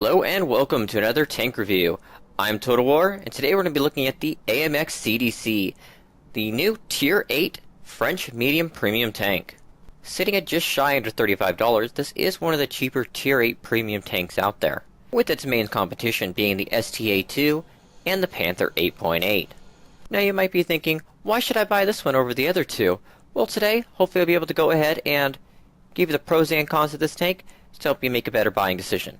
Hello and welcome to another tank review. I'm Totalwar, and today we're going to be looking at the AMX CDC, the new Tier 8 French medium premium tank. Sitting at just shy under $35, this is one of the cheaper Tier 8 premium tanks out there, with its main competition being the STA-2 and the Panther 8.8. Now you might be thinking, why should I buy this one over the other two? Well, today, hopefully I'll be able to go ahead and give you the pros and cons of this tank to help you make a better buying decision.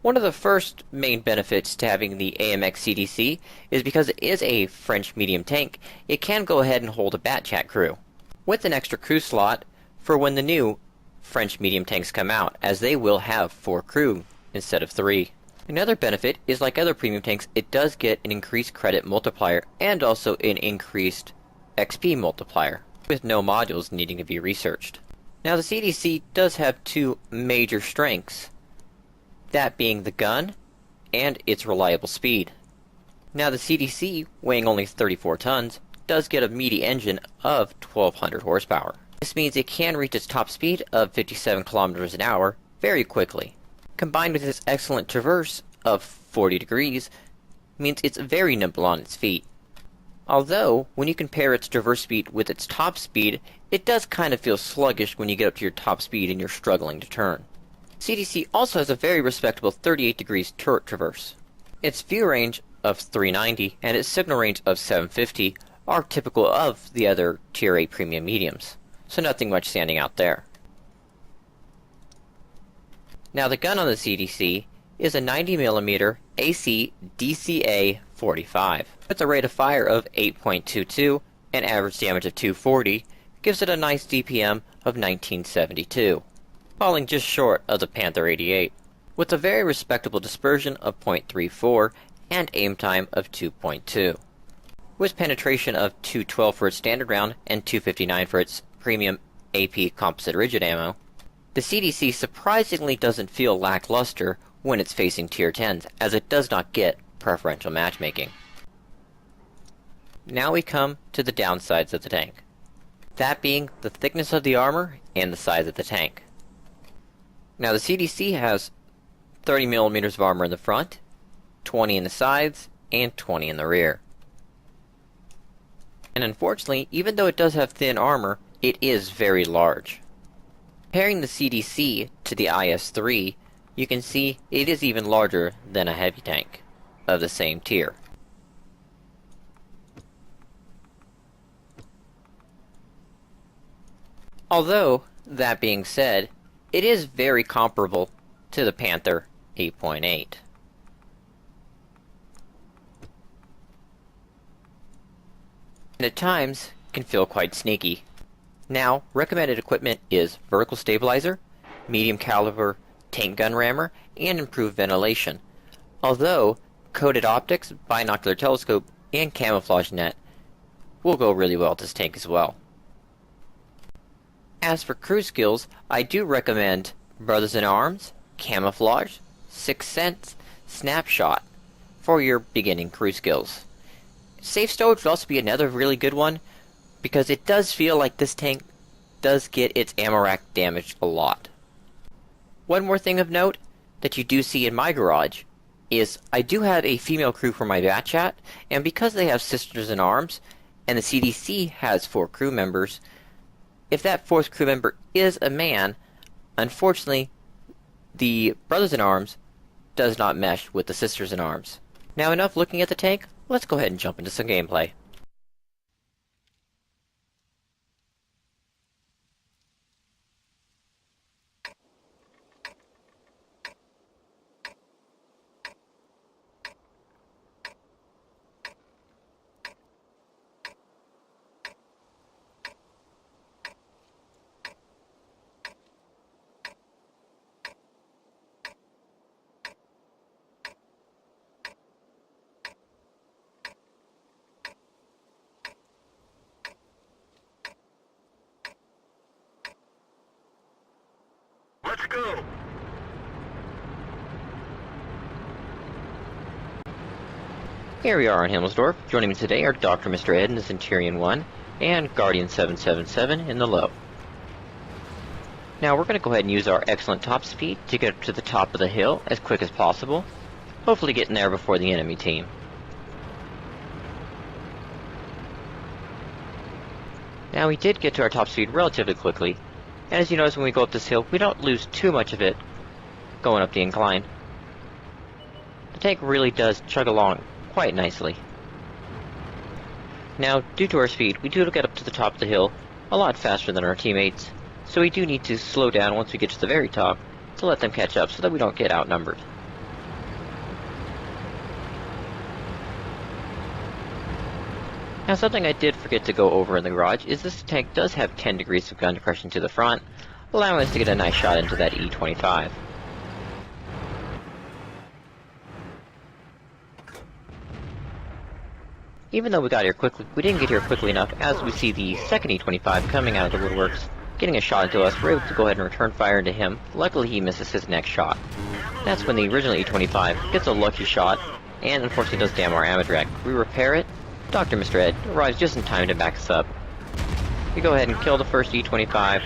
One of the first main benefits to having the AMX CDC is because it is a French medium tank, it can go ahead and hold a bat chat crew, with an extra crew slot for when the new French medium tanks come out, as they will have 4 crew instead of 3. Another benefit is, like other premium tanks, it does get an increased credit multiplier and also an increased XP multiplier, with no modules needing to be researched. Now the CDC does have 2 major strengths, that being the gun and its reliable speed. Now the CDC, weighing only 34 tons, does get a meaty engine of 1200 horsepower. This means it can reach its top speed of 57 kilometers an hour very quickly. Combined with its excellent traverse of 40 degrees, means it's very nimble on its feet. Although, when you compare its traverse speed with its top speed, it does kind of feel sluggish when you get up to your top speed and you're struggling to turn. CDC also has a very respectable 38 degrees turret traverse. Its view range of 390 and its signal range of 750 are typical of the other Tier 8 premium mediums, so nothing much standing out there. Now the gun on the CDC is a 90mm AC DCA 45. With a rate of fire of 8.22 and average damage of 240, gives it a nice DPM of 1972. Falling just short of the Panther 88, with a very respectable dispersion of 0.34 and aim time of 2.2. With penetration of 212 for its standard round and 259 for its premium AP composite rigid ammo, the CDC surprisingly doesn't feel lackluster when it's facing Tier 10s, as it does not get preferential matchmaking. Now we come to the downsides of the tank, that being the thickness of the armor and the size of the tank. Now the CDC has 30mm of armor in the front, 20 in the sides, and 20 in the rear. And unfortunately, even though it does have thin armor, it is very large. Comparing the CDC to the IS-3, you can see it is even larger than a heavy tank of the same tier. Although, that being said, it is very comparable to the Panther 8.8. And at times can feel quite sneaky. Now, recommended equipment is vertical stabilizer, medium caliber tank gun rammer, and improved ventilation. Although, coated optics, binocular telescope, and camouflage net will go really well with this tank as well. As for crew skills, I do recommend Brothers in Arms, Camouflage, Sixth Sense, Snapshot for your beginning crew skills. Safe Stowage would also be another really good one, because it does feel like this tank does get its ammo rack damaged a lot. One more thing of note that you do see in my garage is I do have a female crew for my bat chat, and because they have Sisters in Arms, and the CDC has 4 crew members, if that 4th crew member is a man, unfortunately, the Brothers in Arms does not mesh with the Sisters in Arms. Now enough looking at the tank, let's go ahead and jump into some gameplay. Let's go! Here we are in Himmelsdorf. Joining me today are Dr. Mr. Ed in the Centurion 1 and Guardian 777 in the low. Now we're going to go ahead and use our excellent top speed to get up to the top of the hill as quick as possible, hopefully getting there before the enemy team. Now we did get to our top speed relatively quickly, and as you notice when we go up this hill, we don't lose too much of it going up the incline. The tank really does chug along quite nicely. Now, due to our speed, we do get up to the top of the hill a lot faster than our teammates, so we do need to slow down once we get to the very top to let them catch up so that we don't get outnumbered. Now, something I did forget to go over in the garage is this tank does have 10 degrees of gun depression to the front, allowing us to get a nice shot into that E25. Even though we got here quickly, we didn't get here quickly enough, as we see the second E25 coming out of the woodworks, getting a shot into us. We're able to go ahead and return fire into him. Luckily he misses his next shot. That's when the original E25 gets a lucky shot, and unfortunately does damn our ammo drag. We repair it. Dr. Mr. Ed arrives just in time to back us up. We go ahead and kill the first E25,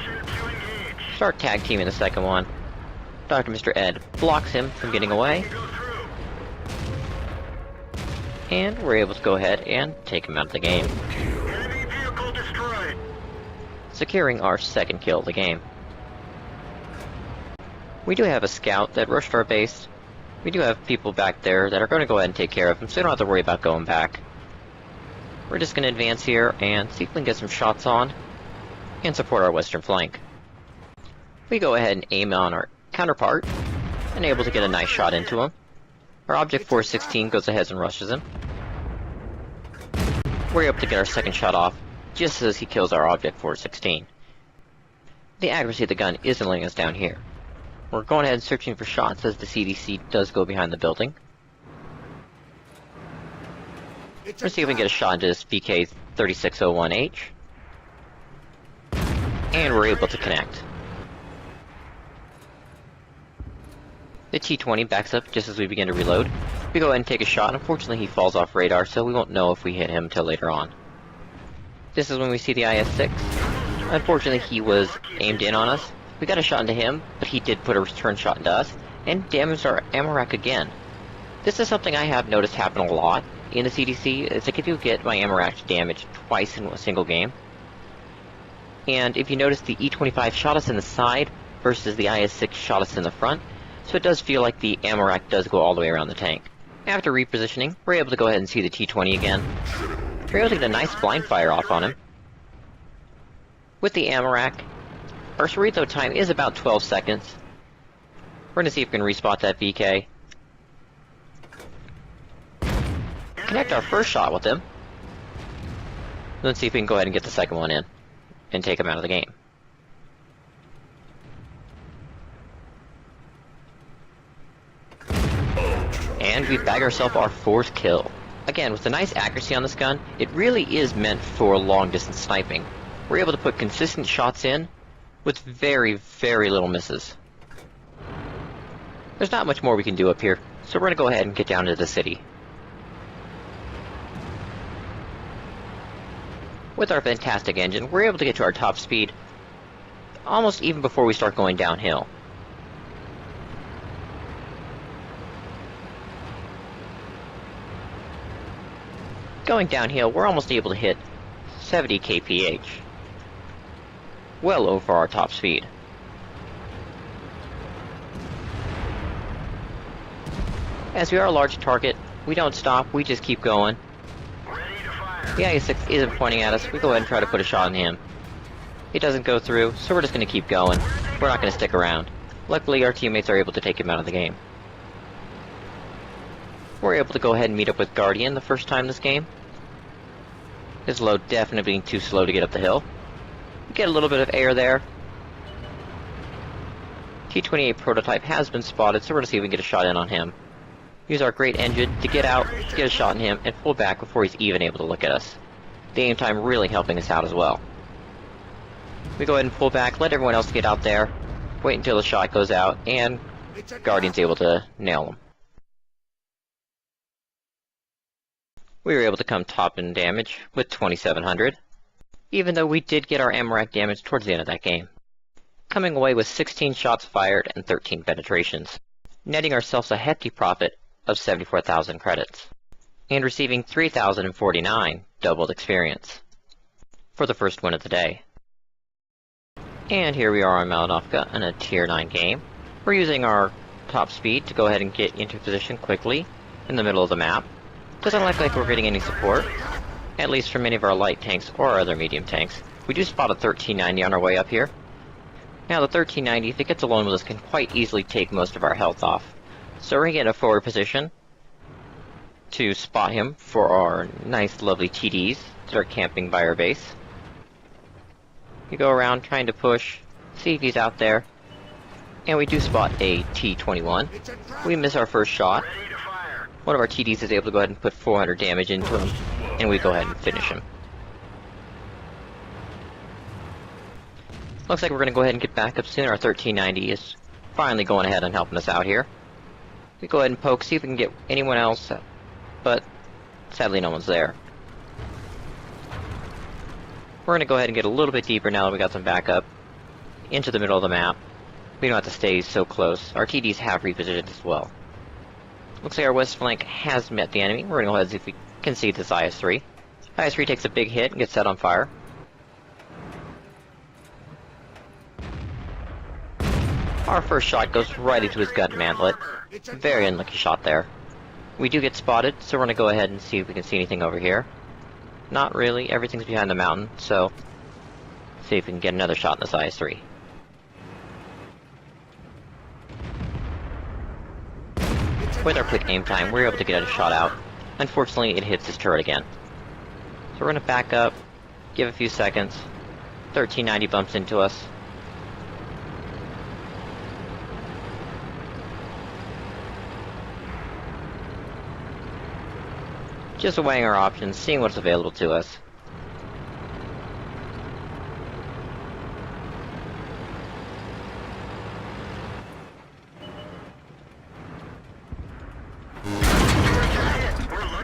start tag teaming the second one. Dr. Mr. Ed blocks him from getting away, and we're able to go ahead and take him out of the game, Enemy vehicle destroyed. securing our second kill of the game. We do have a scout that rushed our base. We do have people back there that are going to go ahead and take care of him, so we don't have to worry about going back. We're just going to advance here and see if we can get some shots on and support our western flank. We go ahead and aim on our counterpart and able to get a nice shot into him. Our Object 416 goes ahead and rushes him. We're able to get our second shot off just as he kills our Object 416. The accuracy of the gun isn't letting us down here. We're going ahead and searching for shots as the CDC does go behind the building. Let's see if we can get a shot into this VK 3601H. And we're able to connect. The T-20 backs up just as we begin to reload. We go ahead and take a shot. Unfortunately, he falls off radar, so we won't know if we hit him until later on. This is when we see the IS-6. Unfortunately, he was aimed in on us. We got a shot into him, but he did put a return shot into us, and damaged our ammo rack again. This is something I have noticed happen a lot in the CDC. It's like if you get my ammo rack damaged twice in a single game. And if you notice, the E-25 shot us in the side versus the IS-6 shot us in the front. So it does feel like the ammo rack does go all the way around the tank. After repositioning, we're able to go ahead and see the T-20 again. We're able to get a nice blind fire off on him. With the ammo rack, our reload time is about 12 seconds. We're going to see if we can respot that VK. Connect our first shot with him. Let's see if we can go ahead and get the second one in and take him out of the game. And we bag ourselves our fourth kill. Again, with the nice accuracy on this gun, it really is meant for long distance sniping. We're able to put consistent shots in with very, very little misses. There's not much more we can do up here, so we're going to go ahead and get down to the city. With our fantastic engine, we're able to get to our top speed almost even before we start going downhill. Going downhill, we're almost able to hit 70 kph. Well over our top speed. As we are a large target, we don't stop, we just keep going. The IS-6 isn't pointing at us, we go ahead and try to put a shot in him. It doesn't go through, so we're just going to keep going. We're not going to stick around. Luckily, our teammates are able to take him out of the game. We're able to go ahead and meet up with Guardian the first time this game. His load definitely being too slow to get up the hill. Get a little bit of air there. T-28 prototype has been spotted, so we're going to see if we can get a shot in on him. Use our great engine to get out, get a shot in him, and pull back before he's even able to look at us. The aim time really helping us out as well. We go ahead and pull back, let everyone else get out there, wait until the shot goes out, and Guardian's able to nail him. We were able to come top in damage with 2700, even though we did get our ammo rack damage towards the end of that game. coming away with 16 shots fired and 13 penetrations, netting ourselves a hefty profit of 74,000 credits, and receiving 3,049 doubled experience for the first win of the day. And here we are on Malanovka in a Tier 9 game. We're using our top speed to go ahead and get into position quickly in the middle of the map. Doesn't look like we're getting any support, at least from any of our light tanks or our other medium tanks. We do spot a 1390 on our way up here. Now the 1390, if it gets alone with us, can quite easily take most of our health off. So we're going to get in a forward position to spot him for our nice lovely TDs that are camping by our base. We go around trying to push, see if he's out there, and we do spot a T-21. We miss our first shot. One of our TDs is able to go ahead and put 400 damage into him, and we go ahead and finish him. Looks like we're going to go ahead and get back up soon. Our 1390 is finally going ahead and helping us out here. We go ahead and poke, see if we can get anyone else, but sadly no one's there. We're going to go ahead and get a little bit deeper now that we got some backup into the middle of the map. We don't have to stay so close. Our TDs have repositioned as well. Looks like our west flank has met the enemy. We're going to go ahead and see if we can see this IS-3. IS-3 takes a big hit and gets set on fire. Our first shot goes right into his gun mantlet. Very unlucky shot there. We do get spotted, so we're going to go ahead and see if we can see anything over here. Not really. Everything's behind the mountain, so see if we can get another shot in this IS-3. With our quick aim time, we're able to get a shot out. Unfortunately, it hits his turret again. So we're going to back up, give a few seconds. 1390 bumps into us. Just weighing our options, seeing what's available to us.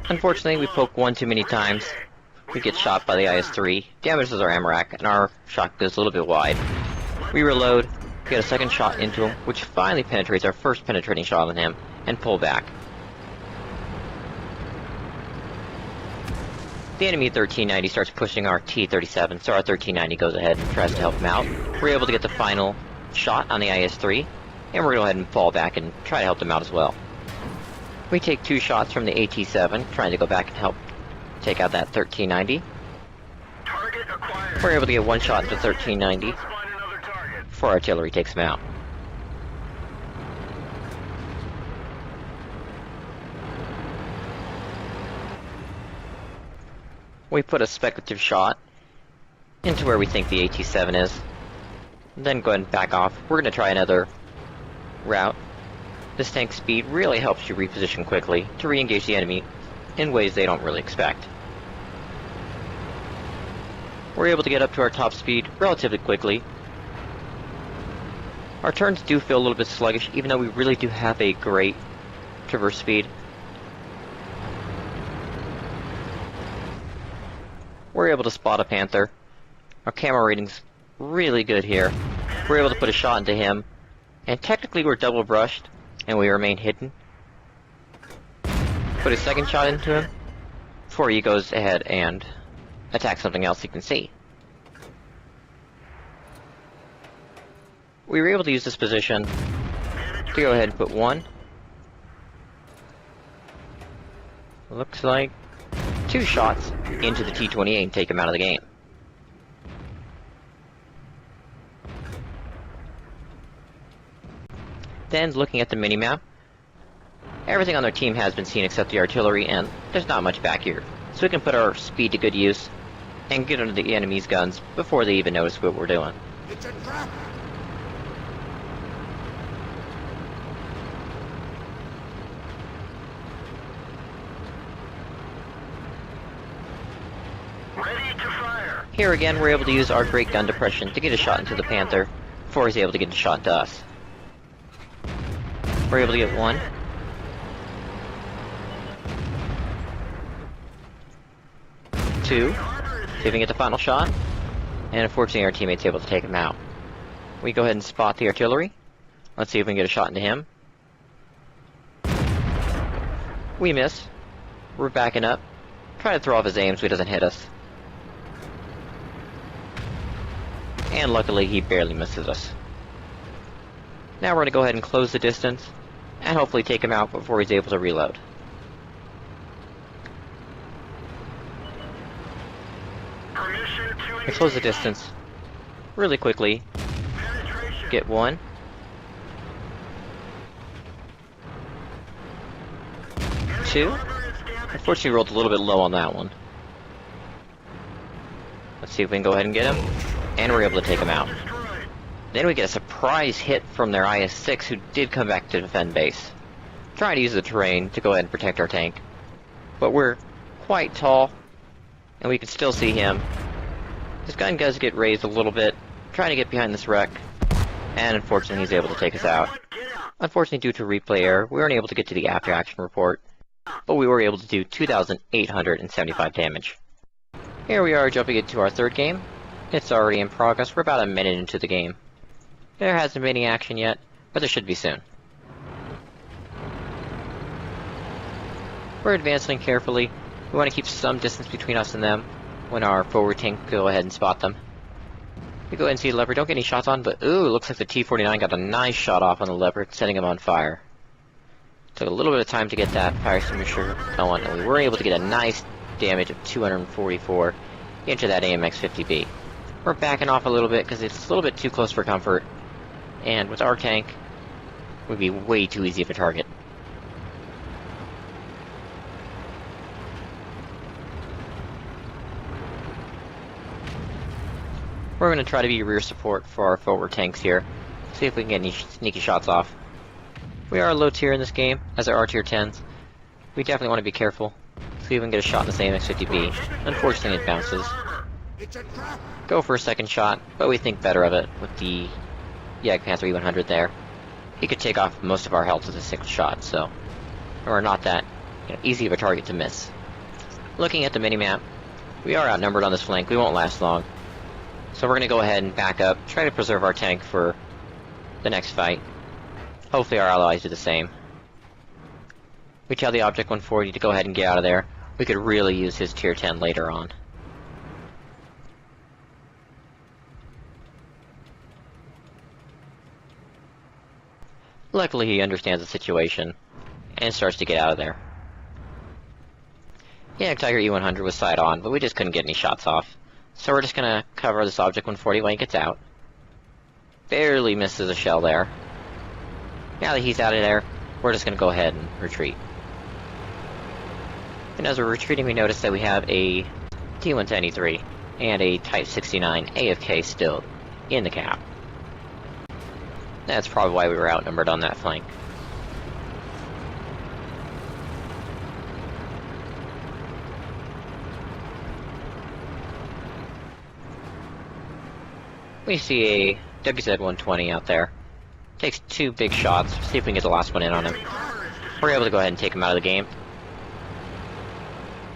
Unfortunately, we poke one too many times. We get shot by the IS-3, damages our ammo rack, and our shot goes a little bit wide. We reload, get a second shot into him, which finally penetrates our first penetrating shot on him, and pull back. The enemy 1390 starts pushing our T-37, so our 1390 goes ahead and tries to help him out. We're able to get the final shot on the IS-3, and we're going to go ahead and fall back and try to help them out as well. We take 2 shots from the AT-7, trying to go back and help take out that 1390. We're able to get 1 shot into 1390 before artillery takes him out. We put a speculative shot into where we think the AT-7 is. Then go ahead and back off. We're going to try another route. This tank speed really helps you reposition quickly to re-engage the enemy in ways they don't really expect. We're able to get up to our top speed relatively quickly. Our turns do feel a little bit sluggish, even though we really do have a great traverse speed. We're able to spot a Panther. Our camo rating's really good here. We're able to put a shot into him, and technically we're double brushed, and we remain hidden. Put a second shot into him before he goes ahead and attacks something else he can see. We were able to use this position to go ahead and put 1. Looks like 2 shots into the T-28 and take him out of the game. Then, looking at the minimap, everything on their team has been seen except the artillery, and there's not much back here. So we can put our speed to good use and get under the enemy's guns before they even notice what we're doing. It's a trap! Ready to fire! Here again, we're able to use our great gun depression to get a shot into the Panther before he's able to get a shot to us. We're able to get 1. Two. See if we can get the final shot. And unfortunately our teammate's able to take him out. We go ahead and spot the artillery. Let's see if we can get a shot into him. We miss. We're backing up. Try to throw off his aim so he doesn't hit us. And luckily he barely misses us. Now we're going to go ahead and close the distance, and hopefully take him out before he's able to reload. I close the distance really quickly. Get one. Two. Unfortunately, we rolled a little bit low on that one. Let's see if we can go ahead and get him. And we're able to take him out. Then we get a surprise hit from their IS-6, who did come back to defend base. Trying to use the terrain to go ahead and protect our tank. But we're quite tall, and we can still see him. His gun does get raised a little bit, trying to get behind this wreck, and unfortunately he's able to take us out. Unfortunately, due to replay error, we weren't able to get to the after-action report, but we were able to do 2,875 damage. Here we are jumping into our third game. It's already in progress. We're about a minute into the game. There hasn't been any action yet, but there should be soon. We're advancing carefully. We want to keep some distance between us and them when our forward tank go ahead and spot them. We go ahead and see the Leopard. Don't get any shots on, but ooh, looks like the T-49 got a nice shot off on the Leopard, setting him on fire. Took a little bit of time to get that fire extinguisher going, and we were able to get a nice damage of 244 into that AMX 50B. We're backing off a little bit because it's a little bit too close for comfort, and with our tank, it would be way too easy of a target. We're going to try to be rear support for our forward tanks here, see if we can get any sneaky shots off. We are low tier in this game, as there are tier 10s. We definitely want to be careful, see if we can get a shot in this AMX 50B. Unfortunately it bounces. Go for a second shot, but we think better of it with the Jagdpanther E100 there. He could take off most of our health with a single shot, so we're not that easy of a target to miss. Looking at the minimap, we are outnumbered on this flank. We won't last long. So we're going to go ahead and back up, try to preserve our tank for the next fight. Hopefully our allies do the same. We tell the Object 140 to go ahead and get out of there. We could really use his tier 10 later on. Luckily he understands the situation and starts to get out of there. Yeah, Tiger E100 was side on, but we just couldn't get any shots off. So we're just gonna cover this Object 140 when he gets out. Barely misses a shell there. Now that he's out of there, we're just gonna go ahead and retreat. And as we're retreating, we notice that we have a T-110E3 and a Type 69 AFK still in the cap. That's probably why we were outnumbered on that flank. We see a WZ-120 out there. Takes two big shots. See if we can get the last one in on him. We're able to go ahead and take him out of the game.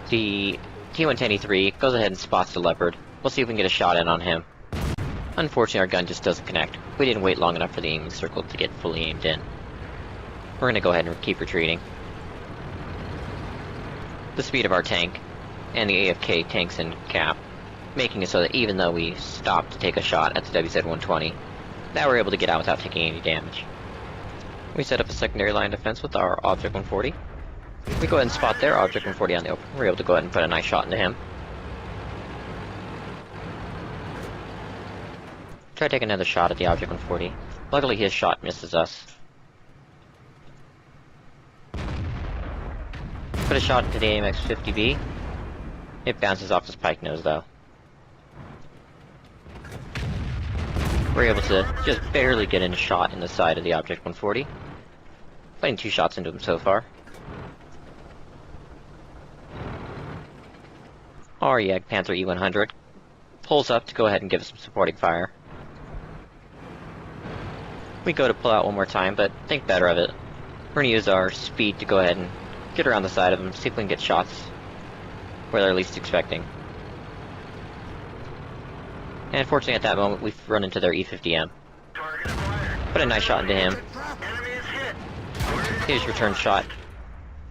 The T-110E3 goes ahead and spots the Leopard. We'll see if we can get a shot in on him. Unfortunately, our gun just doesn't connect. We didn't wait long enough for the aiming circle to get fully aimed in. We're going to go ahead and keep retreating. The speed of our tank and the AFK tanks in cap, making it so that even though we stopped to take a shot at the WZ-120, now we're able to get out without taking any damage. We set up a secondary line of defense with our Object 140. We go ahead and spot their Object 140 on the open. We're able to go ahead and put a nice shot into him. Try to take another shot at the Object 140. Luckily his shot misses us. Put a shot into the AMX 50B. It bounces off his pike nose though. We're able to just barely get in a shot in the side of the Object 140. Putting two shots into him so far. Our Jagdpanther E100 pulls up to go ahead and give us some supporting fire. We go to pull out one more time, but think better of it. We're going to use our speed to go ahead and get around the side of them, see if we can get shots where they're least expecting. And unfortunately at that moment we've run into their E50M. Target acquired. Put a nice shot into him. Enemy is hit. His return shot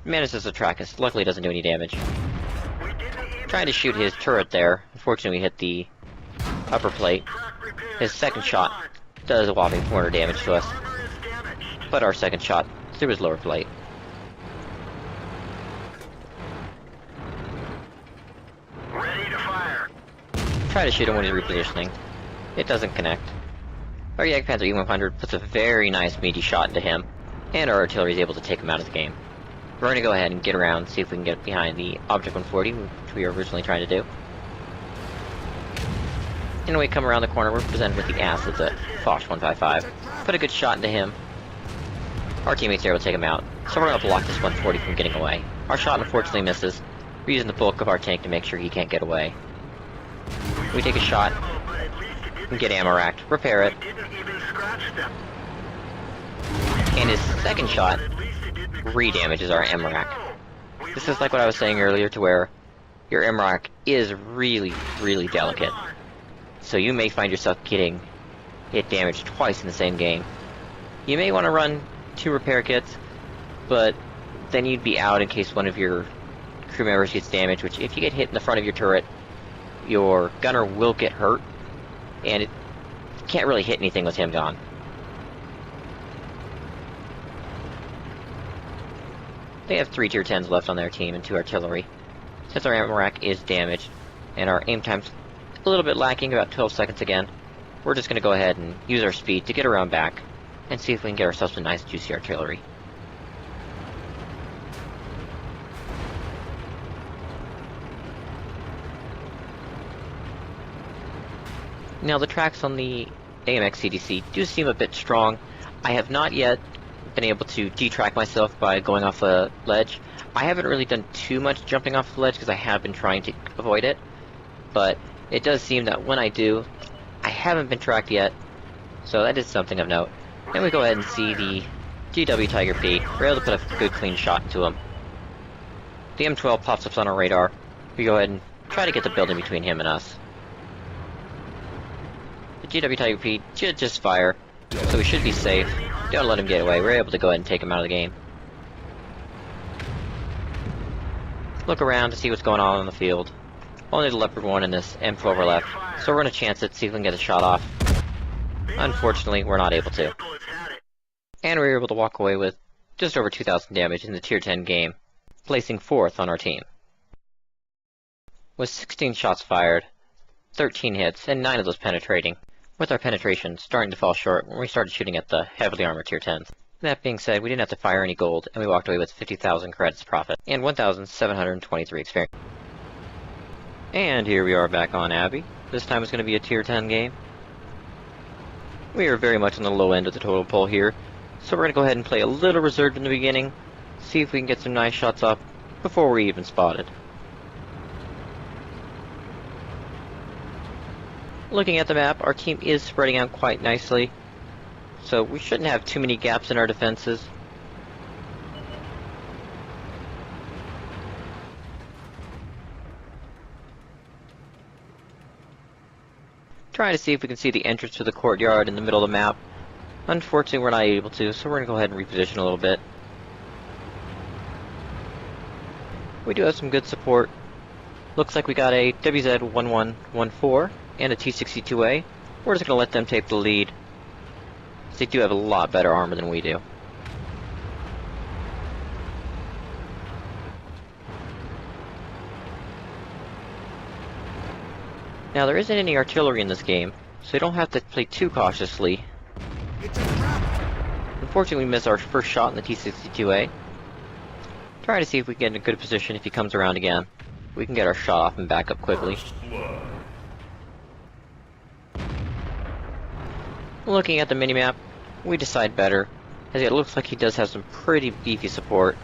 manages to track us. Luckily, doesn't do any damage. We didn't even Trying to shoot his turret there. Unfortunately, we hit the upper plate. track repair. His second shot does a whopping 400 damage to us, Armor is damaged. but our second shot through his lower plate. Ready to fire. Try to shoot him when he's repositioning. It doesn't connect. Our Jagdpanther E-100 puts a very nice meaty shot into him, and our artillery is able to take him out of the game. We're going to go ahead and get around, see if we can get behind the Object 140, which we were originally trying to do. And when we come around the corner, we're presented with the ass of the Foch 155. Put a good shot into him. Our teammates are able to take him out, so we're going to block this 140 from getting away. Our shot unfortunately misses. We're using the bulk of our tank to make sure he can't get away. We take a shot, But at least it didn't, and get ammo racked, repair it, didn't even scratch them. and his second shot At least it didn't re-damages our ammo rack. This is like what I was saying earlier, to where your ammo rack is really, really delicate. So you may find yourself getting hit damaged twice in the same game. You may want to run 2 repair kits, but then you'd be out in case one of your crew members gets damaged, which if you get hit in the front of your turret, your gunner will get hurt, and it can't really hit anything with him gone. They have 3 tier 10s left on their team and 2 artillery. Since our ammo rack is damaged, and our aim time's a little bit lacking, about 12 seconds again, we're just going to go ahead and use our speed to get around back, and see if we can get ourselves some nice juicy artillery. Now the tracks on the AMX CDC do seem a bit strong. I have not yet been able to detrack myself by going off a ledge. I haven't really done too much jumping off the ledge because I have been trying to avoid it, but it does seem that when I do, I haven't been tracked yet, so that is something of note. Then we go ahead and see the GW Tiger P. We're able to put a good clean shot into him. The M12 pops up on our radar. We go ahead and try to get the building between him and us. The GW Tiger P should just fire, so we should be safe. Don't let him get away. We're able to go ahead and take him out of the game. Look around to see what's going on the field. Only the Leopard 1 and this M12 are left, so we're going to chance it, see if we can get a shot off. Unfortunately, we're not able to. And we were able to walk away with just over 2,000 damage in the Tier 10 game, placing 4th on our team. With 16 shots fired, 13 hits, and 9 of those penetrating, with our penetration starting to fall short when we started shooting at the heavily armored Tier 10s. That being said, we didn't have to fire any gold, and we walked away with 50,000 credits profit, and 1,723 experience. And here we are back on Abbey. This time it's going to be a Tier 10 game. We are very much on the low end of the total poll here, so we're going to go ahead and play a little reserved in the beginning, see if we can get some nice shots up before we're even spotted. Looking at the map, our team is spreading out quite nicely, so we shouldn't have too many gaps in our defenses. Trying to see if we can see the entrance to the courtyard in the middle of the map. Unfortunately, we're not able to, so we're going to go ahead and reposition a little bit. We do have some good support. Looks like we got a WZ-1114 and a T-62A. We're just going to let them take the lead, as they do have a lot better armor than we do. Now, there isn't any artillery in this game, so you don't have to play too cautiously. Unfortunately, we missed our first shot in the T-62A. Try to see if we can get in a good position if he comes around again. We can get our shot off and back up quickly. Looking at the minimap, we decide better, as it looks like he does have some pretty beefy support.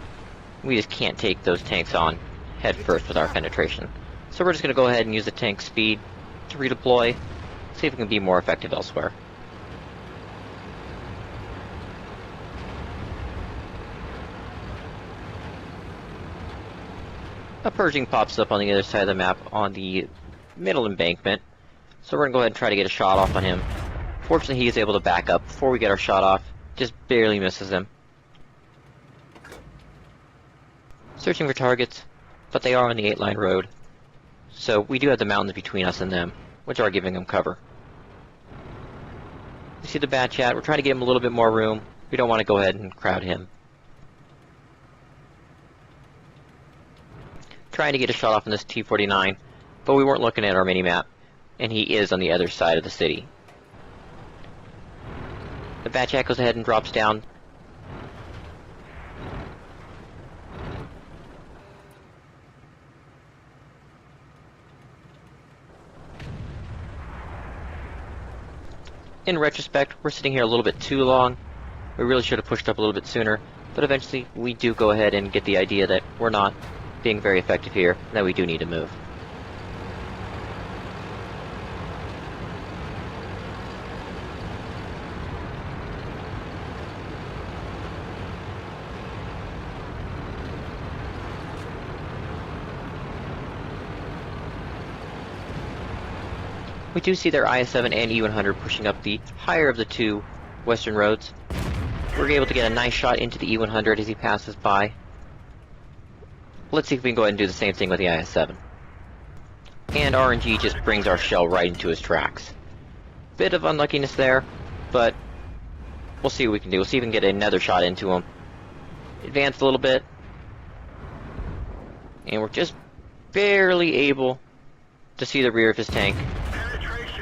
We just can't take those tanks on head first with our penetration. So we're just going to go ahead and use the tank speed to redeploy, see if we can be more effective elsewhere. A Pershing pops up on the other side of the map on the middle embankment, so we're going to go ahead and try to get a shot off on him. Fortunately, he is able to back up before we get our shot off. Just barely misses him. Searching for targets, but they are on the 8-line road. So we do have the mountains between us and them, which are giving them cover. You see the Bat Chat, we're trying to give him a little bit more room. We don't want to go ahead and crowd him. Trying to get a shot off on this T-49, but we weren't looking at our mini-map, and he is on the other side of the city. The Bat Chat goes ahead and drops down. In retrospect, we're sitting here a little bit too long. We really should have pushed up a little bit sooner, but eventually we do go ahead and get the idea that we're not being very effective here, and that we do need to move. We do see their IS-7 and E-100 pushing up the higher of the two western roads. We're able to get a nice shot into the E-100 as he passes by. Let's see if we can go ahead and do the same thing with the IS-7. And RNG just brings our shell right into his tracks. Bit of unluckiness there, but we'll see what we can do. We'll see if we can get another shot into him. Advance a little bit. And we're just barely able to see the rear of his tank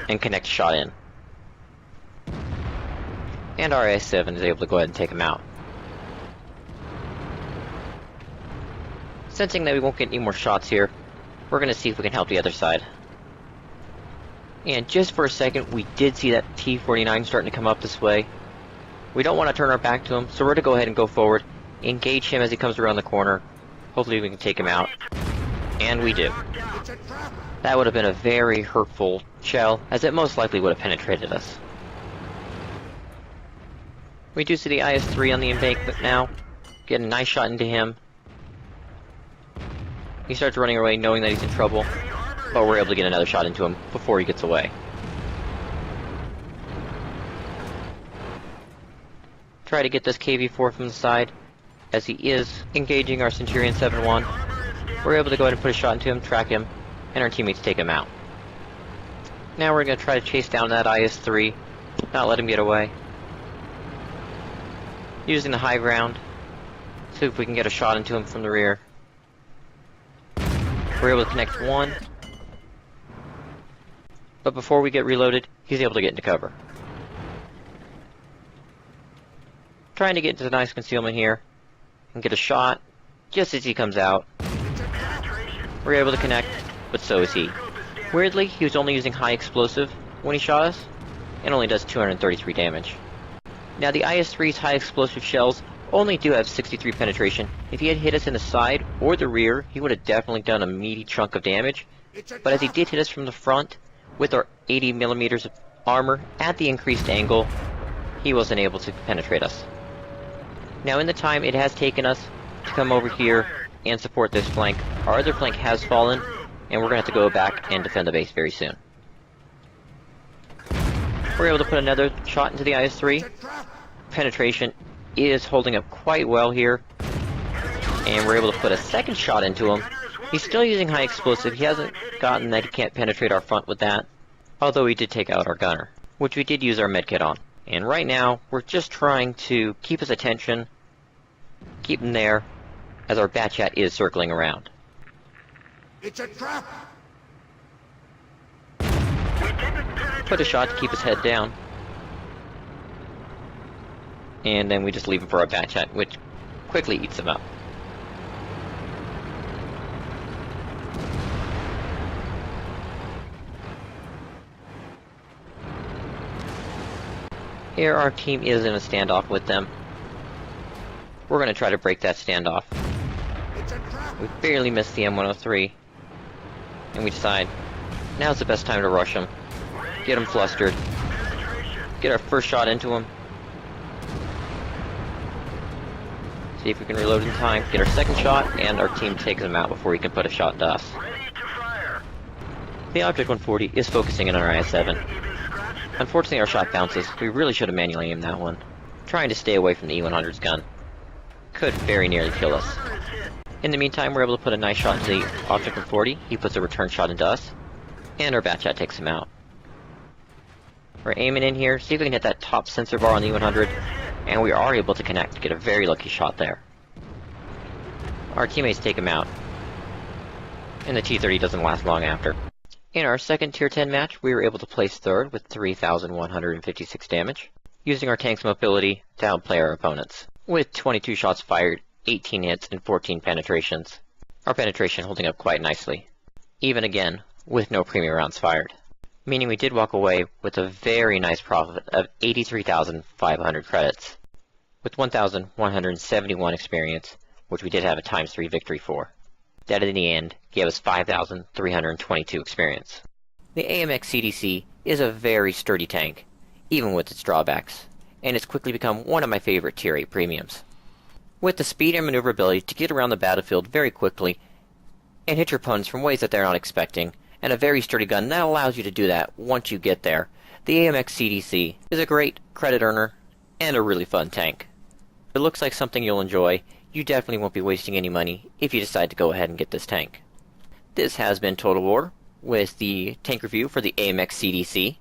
and connect a shot in. And our IS-7 is able to go ahead and take him out. Sensing that we won't get any more shots here, we're going to see if we can help the other side. And just for a second, we did see that T-49 starting to come up this way. We don't want to turn our back to him, so we're going to go ahead and go forward, engage him as he comes around the corner. Hopefully we can take him out. And we do. That would have been a very hurtful shell, as it most likely would have penetrated us. We do see the IS-3 on the embankment now. Get a nice shot into him. He starts running away knowing that he's in trouble, but we're able to get another shot into him before he gets away. Try to get this KV-4 from the side, as he is engaging our Centurion 7-1. We're able to go ahead and put a shot into him, track him, and our teammates take him out. Now we're going to try to chase down that IS-3, not let him get away. Using the high ground, see if we can get a shot into him from the rear. We're able to connect one, but before we get reloaded, he's able to get into cover. Trying to get into the nice concealment here, and get a shot just as he comes out. We're able to connect, but so is he. Weirdly, he was only using high explosive when he shot us, and only does 233 damage. Now the IS-3's high explosive shells only do have 63 penetration. If he had hit us in the side or the rear, he would have definitely done a meaty chunk of damage. But as he did hit us from the front, with our 80 millimeters of armor at the increased angle, he wasn't able to penetrate us. Now in the time it has taken us to come over here and support this flank, our other flank has fallen, and we're going to have to go back and defend the base very soon. We're able to put another shot into the IS-3. Penetration is holding up quite well here, and we're able to put a second shot into him. He's still using high explosive. He hasn't gotten that he can't penetrate our front with that, although he did take out our gunner, which we did use our medkit on. And right now, we're just trying to keep his attention, keep him there, as our Bat Chat is circling around. It's a trap! Put a shot to keep his head down. And then we just leave him for our Bat Chat, which quickly eats him up. Here our team is in a standoff with them. We're going to try to break that standoff. We barely missed the M103. And we decide, now's the best time to rush him. Get him flustered. Get our first shot into him. See if we can reload in time. Get our second shot, and our team takes him out before he can put a shot into us. The Object 140 is focusing in on our IS-7. Unfortunately, our shot bounces. We really should have manually aimed that one. Trying to stay away from the E100's gun. Could very nearly kill us. In the meantime, we're able to put a nice shot into the object in 40. He puts a return shot into us. And our bat shot takes him out. We're aiming in here, see if we can hit that top sensor bar on the E100. And we are able to connect, get a very lucky shot there. Our teammates take him out. And the T-30 doesn't last long after. In our second Tier 10 match, we were able to place third with 3,156 damage, using our tank's mobility to outplay our opponents. With 22 shots fired, 18 hits, and 14 penetrations. Our penetration holding up quite nicely. Even again, with no premium rounds fired. Meaning we did walk away with a very nice profit of 83,500 credits, with 1,171 experience, which we did have a ×3 victory for. That in the end gave us 5,322 experience. The AMX CDC is a very sturdy tank, even with its drawbacks, and it's quickly become one of my favorite Tier 8 premiums. With the speed and maneuverability to get around the battlefield very quickly, and hit your opponents from ways that they're not expecting, and a very sturdy gun that allows you to do that once you get there, the AMX CDC is a great credit earner and a really fun tank. It looks like something you'll enjoy. You definitely won't be wasting any money if you decide to go ahead and get this tank. This has been Total War with the tank review for the AMX CDC.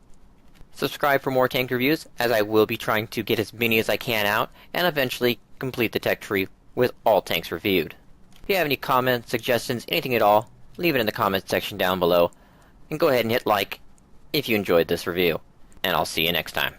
Subscribe for more tank reviews, as I will be trying to get as many as I can out and eventually complete the tech tree with all tanks reviewed. If you have any comments, suggestions, anything at all, leave it in the comments section down below, and go ahead and hit like if you enjoyed this review, and I'll see you next time.